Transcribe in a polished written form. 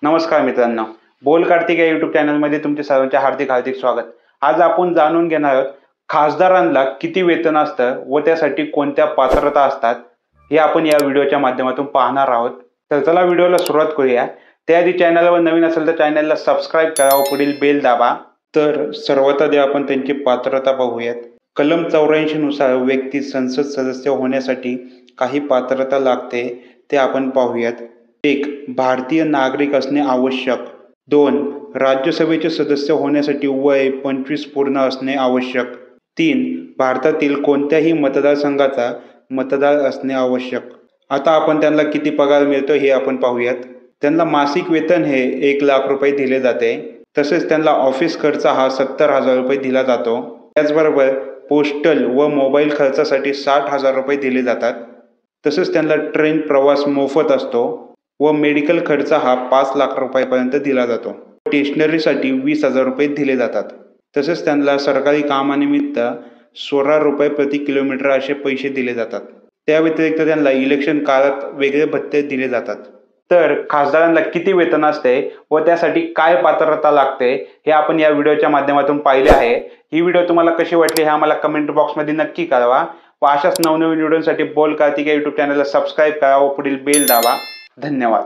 नमस्कार मित्रांनो, बोल कार्तिक या यूट्यूब चॅनलमध्ये तुमचे सर्वांचे हार्दिक स्वागत. आज आपण जाणून घेणार आहोत खासदारांना किती वेतन असतं व त्यासाठी कोणत्या पात्रता असतात हे आपण या व्हिडिओच्या माध्यमातून पाहणार आहोत. तर चला व्हिडिओला सुरुवात करूया. त्याआधी चॅनलवर नवीन असेल तर चॅनलला सबस्क्राईब करा व पुढील बेल दाबा. तर सर्वात आधी आपण त्यांची पात्रता पाहूयात. कलम 84 नुसार व्यक्ती संसद सदस्य होण्यासाठी काही पात्रता लागते ते आपण पाहूयात. 1. भारतीय नागरिक असणे आवश्यक. 2. राज्यसभेचे सदस्य होण्यासाठी वय 25 पूर्ण असणे आवश्यक. 3. भारतातील कोणत्याही मतदारसंघाचा मतदार असणे आवश्यक. आता आपण त्यांना किती पगार मिळतो हे आपण पाहूयात. त्यांना मासिक वेतन हे 1,00,000 रुपये दिले जाते. तसेच त्यांना ऑफिस खर्च हा 70,000 रुपये दिला जातो. त्याचबरोबर पोस्टल व मोबाईल खर्चासाठी 60,000 रुपये दिले जातात. तसेच त्यांना ट्रेन प्रवास मोफत असतो व मेडिकल खर्च हा 5,00,000 रुपयापर्यंत दिला जातो. स्टेशनरीसाठी 20,000 रुपये दिले जातात. तसेच त्यांना सरकारी कामानिमित्त 16 रुपये प्रति किलोमीटर असे पैसे दिले जातात. त्या व्यतिरिक्त त्यांना इलेक्शन काळात वेगळे भत्ते दिले जातात. तर खासदारांना किती वेतन असते व त्यासाठी काय पात्रता लागते हे आपण या व्हिडिओच्या माध्यमातून पाहिले आहे. ही व्हिडिओ तुम्हाला कशी वाटली हे आम्हाला कमेंट बॉक्समध्ये नक्की कळवा व अशाच नवनवीन व्हिडिओसाठी बोल कार्तिक या यूट्यूब चॅनलला सबस्क्राईब करा व पुढील बेल दाबा. धन्यवाद.